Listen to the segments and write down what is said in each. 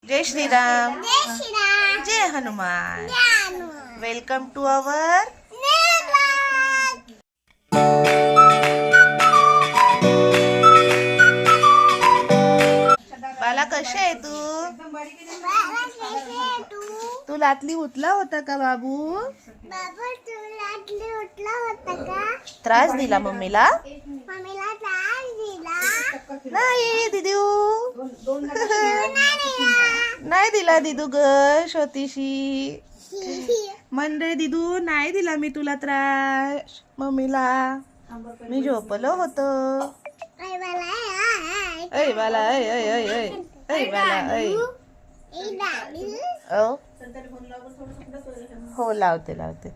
जय श्रीराम, जय Hanuman. Welcome to our Bala. कशी आहे तू लाटली उठला होता का बाबू? त्रास दिला मम्मीला? नाही दिदू, नाही दिला दिदू ग छोटीशी. मंडळी दिदू नाही दिला मी तुला त्रास मम्मीला. मी झोपलो होतो. ऐ बाला, ऐ ऐ ऐ ऐ ऐ बाला ऐ. हो लावते लावते.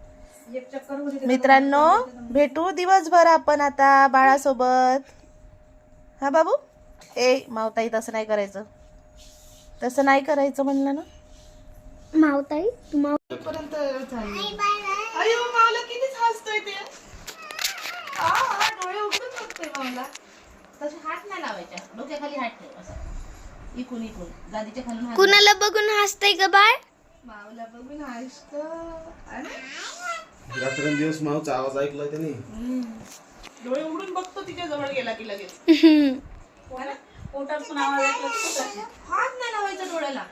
मित्रांनो भेटू दिवसभर आपण आता बाळासोबत. हा बाबू. ए मावताई तसं नाही करायचं, तसं नाही करायचं म्हणलं ना. मावताई तू पर्यंत अरे मावला कितीच हसतोय ते. डोळे उघडून बघतोय मावला. तसे हात नाही लावायच्या, डोक्याखाली हात ठेव असा. इकून इकून दादीच्या खालून हात. कुणाला बघून हसतय का बाळ? मावला बघून हसतो. रात्रंदिवस मावचा आवाज ऐकलाय त्याने. डोळे उघडून बघतो तिच्या जवळ गेला की लगेच. पोटातून आवाज ऐकला. हात नाही लावायचा डोळ्याला.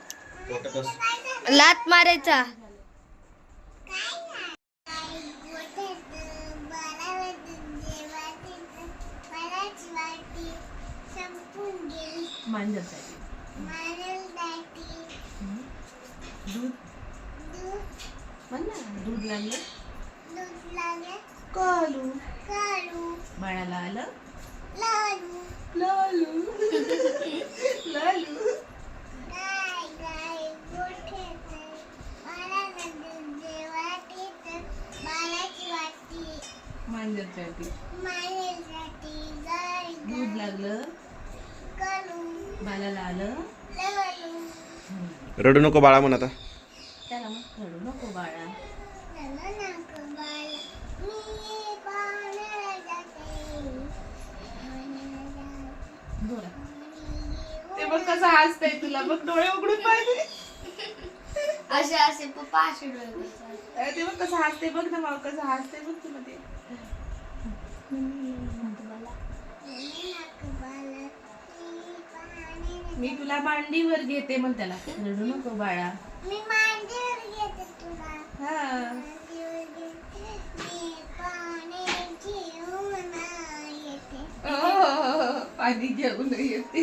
लात मारायचा. मांजरसाठी दूध दूध लागलं. कालू बाळाला आलं लालू. लालू मांजरसाठी दूध लागलं. बाळाला आलं. रडू नको बाळा म्हण आता. त्याला मग रडू नको बाळा. ते बघ कसं हसतंय तुला. बघ डोळे उघडून पाहिजे. असे असे पप्पा असे डोळे. ते बघ कसं हसते. बघ ना माव कसं हसते. बघ तुला ते. मी तुला मांडीवर घेते मग त्याला. रडू नको बाळा. हा पाणी घेऊन येते.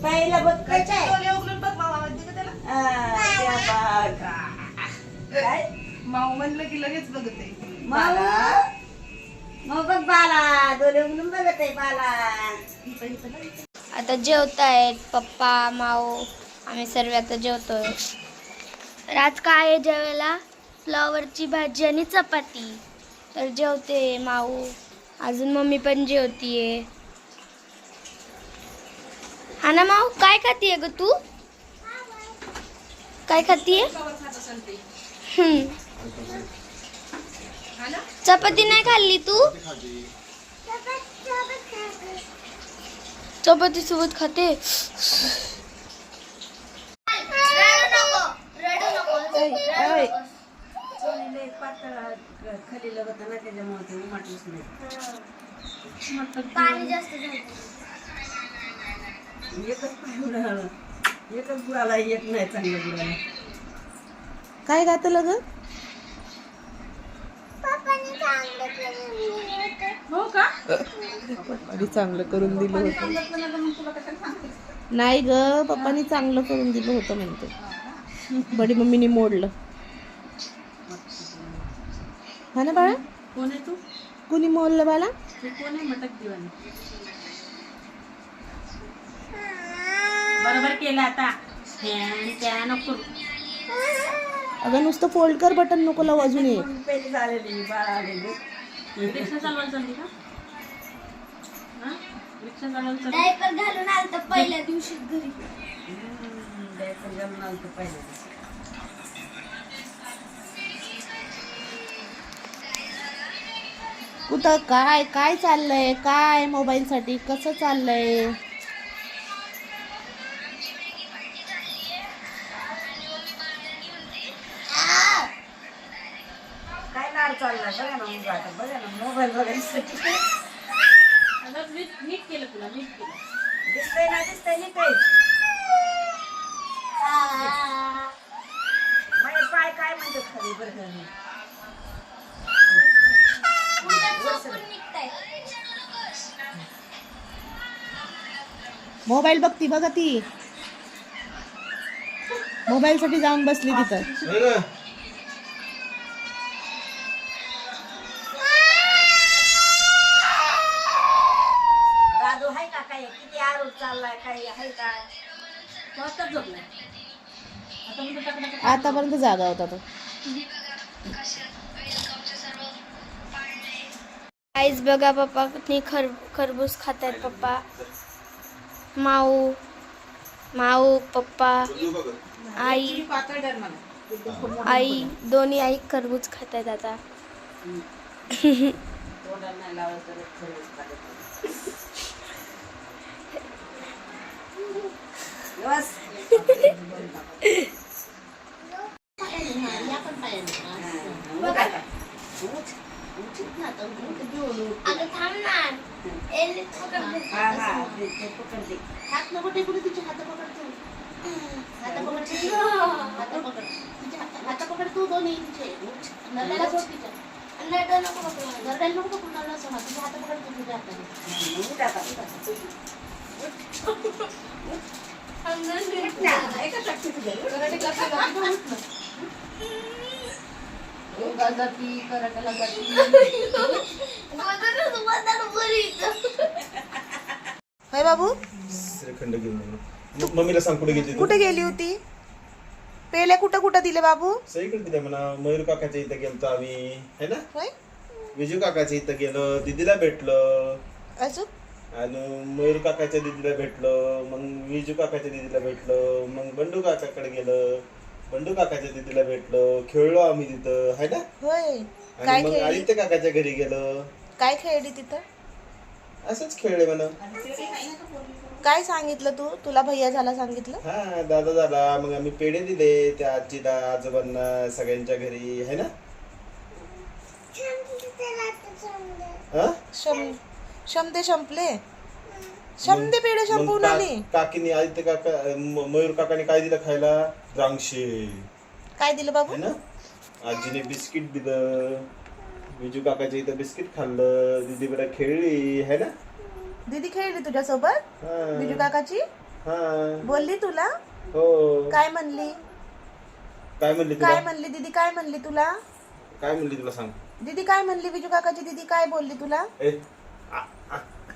पहिला बघ डोळे उघडून बघ मामा म्हणते का त्याला. माऊ म्हणलं की लगेच बघते. मग बघ बाला डोळे उघडून बघत आहे बाला. आता जेवतायत पप्पा माऊ. आम्ही सर्व आता जेवतोय. तर आज काय आहे जेवायला? फ्लॉवरची भाजी आणि चपाती. तर जेवते माऊ. अजून मम्मी पण जेवतीये. हा ना माऊ. काय खातीये ग तू? काय खातीये? चपाती नाही खाल्ली तू? चपाती सोबत खाते. खाली लगत ना त्याच्यामुळे ते उमटलंच नाही. पाणी जास्त झालं. एकच बुडाला एक नाही चांगलं बुडाला. काय घातलं ग? हो का? पप्पानी चांगलं करून दिलं होतं. नाही ग पप्पानी चांगलं करून दिलं होतं म्हणते. बडी मम्मीने मोडलं. हा ना बाळा. कोण आहे तू? कुणी मोडलं बाळा? तू कोण आहे? मटक दिवाणी. बरोबर केलं आता. त्या नको. अगं नुसतं फोल्ड कर बटन नको लावू अजून एक. पहिली झालेली बाळा आलेली. रिक्षा चालवायला चालली का? रिक्षा चालवायला चालली? डायपर घालून आलत पहिल्या दिवशी घरी. डायपर घालून आलतो पहिल्या दिवशी. कुठं काय काय चाललंय, काय मोबाईल साठी कसं चाललंय? काय लाड चाललाय बघा ना मुलगा आता बघा ना मोबाईल बघायसाठी आता नीट केलं तुला नीट केलं. दिसतंय ना दिसतंय नीट आहे. माझे पाय काय म्हणतात खाली बरं का नाही. मोबाईल बघती बघा ती, मोबाईल साठी जाऊन बसली तिथं. होय ना? दादू आहे का काय किती आरोप चाललाय काय आहे काय तो आताच झोपलाय. आता म्हणजे टाकणार आतापर्यंत जागा होता तो. आईच बघा पप्पा किती खरबूज खातात पप्पा. माऊ माऊ पप्पा आई आई दोन्ही आई खरबूज खातात आता. तोंडाला नाही लावलं तर खरंच काढत. बस. अगं थांब ना. हा हा ते पकडते. हात नको टेकू तिचे हात पकड तू. हात पकड हात पकड तू दोन्ही तिचे. नरड्याला सोड तिच्या. नरड्याला नको पकडू. नरड्याला नको पकडू. नरड्याला सोड. तुझे हात पकड तू तुझ्या हाताने. उठ आता, उठ आता. उठ ना. एका टाकते तुझ्या. गगती कराटाला गती. होय बाबू, श्रीखंड घेऊन ये. मम्मीला सांग कुठे गेली तू? कुठे गेली होती? पेले कुठं कुठं दिले बाबू? सगळीकडे दिल्या म्हणा. मयूर काकाच्या इथं गेलतो आम्ही है ना. होय विजू काकाच्या इथं गेलो, दीदीला भेटलो अजून आणि मयूर काकाच्या दीदीला भेटलो, मग विजू काकाच्या दीदीला भेटलो, मग बंडू काकाकडे गेलो, बंडू काकाच्या दीदीला भेटलो, खेळलो आम्ही तिथं है ना. होय. काय आणि मग खेळली? आदित्य काकाच्या घरी गेलो. काय खेळली तिथं? असंच खेळले म्हणा. काय सांगितलं तू? तुला भैया झाला सांगितलं? हा दादा झाला. मग आम्ही पेढे दिले त्या आजीला आजोबांना सगळ्यांच्या घरी है ना. हा? शमदे संपले. शमदे पेढे संपवून आली. काकीने आदित्य काका मयूर काकाने काय दिलं खायला? द्राक्षे काय दिलं बाबू? है ना. आजीने बिस्किट दिलं. विजू काकाच्या इथं बिस्किट खाल्लं. दीदी बरं खेळली है ना. दीदी खेळली तुझ्यासोबत? हा. बिजू काकाची हा बोलली तुला? हो. काय म्हणली? काय म्हणली काय तुला? म्हणली दीदी? काय म्हणली तुला? काय म्हणली तुला सांग. दीदी काय म्हणली? बिजू काकाची दीदी काय बोलली तुला? ए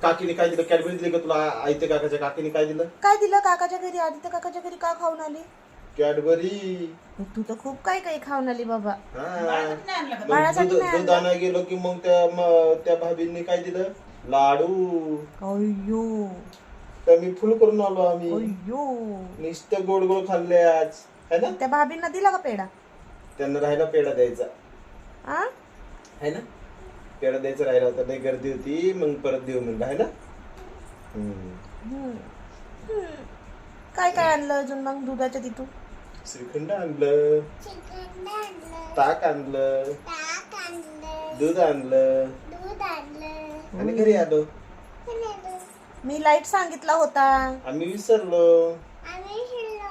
काकीने काय दिलं? कॅडबरी दिली का तुला? आदित्य काकाच्या काकीने काय दिलं? काय दिलं काकाच्या घरी? आदित्य काकाच्या घरी का खाऊन आली? कॅडबरी. तू तर खूप काय काय खाऊन आली बाबा. हा. बाळासाठी दूध नाही दूध आणायला गेलो की मग त्या भाभींनी काय दिलं? लाडू. अय्यो तर मी फुल करून आलो आम्ही. अय्यो. नुसतं गोड गोड खाल्ले आज है ना. त्या भाभींना दिला का पेढा? त्यांना राहिला पेढा द्यायचा आ? है ना. पेढा द्यायचा राहिला होता. लई गर्दी होती मग परत देऊ म्हणलं है ना. काय काय आणलं अजून मग दुधाच्या तिथून? श्रीखंड आणलं, ताक आणलं, दूध आणलं आणि घरी आलो. मी लाईट सांगितला होता. आम्ही विसरलो.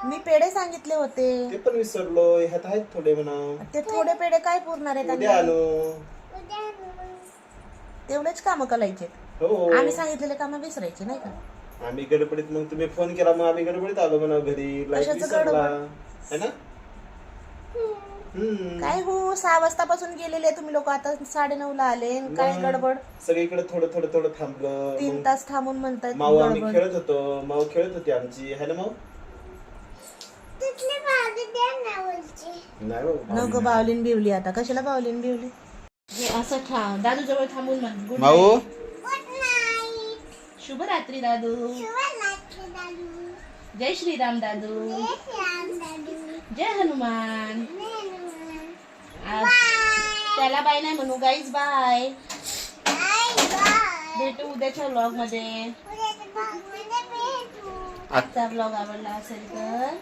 मी पेढे सांगितले होते. ते पण विसरलो. ह्यात आहेत थोडे म्हणा. ते थोडे पेढे काय पुरणार आहेत? उद्या आम्ही आणू. तेवढेच काम करायचे. हो. आम्ही सांगितलेले काम विसरायचे नाही का? आम्ही गडबडीत मग तुम्ही फोन केला मग आम्ही गडबडीत आलो म्हणा घरी. लाईट कशाचं विसरला गडबड? है ना. काय हो 6 वाजतापासून गेलेले तुम्ही लोक, आता 9:30 आले. काय मग गडबड? सगळीकडे थोडं थोडं थोडं थांबलं. 3 मग तास थांबून म्हणतायत माऊ आम्ही गडबड. खेळत होतो. माऊ खेळत होती आमची है ना. माऊ नाही बाबा. नको बावलीन बिवली. आता कशाला बावलीन बिवली? हे असं दादू जवळ थांबून म्हण. गुड माऊ नाईट. शुभरात्री दादू. जय श्रीराम दादू. जय हनुमान. त्याला बाय नाही म्हणू गाईज. बाय. भेटू उद्याच्या व्लॉग मध्ये. आजचा व्लॉग आवडला असेल तर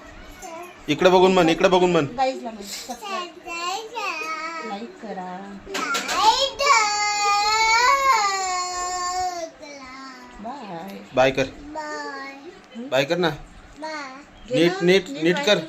इकडे बघून म्हण, इकडे बघून म्हण. गाईजला लाईक करा. बाय. बाय कर, बाय कर ना. नीट नीट नीट कर.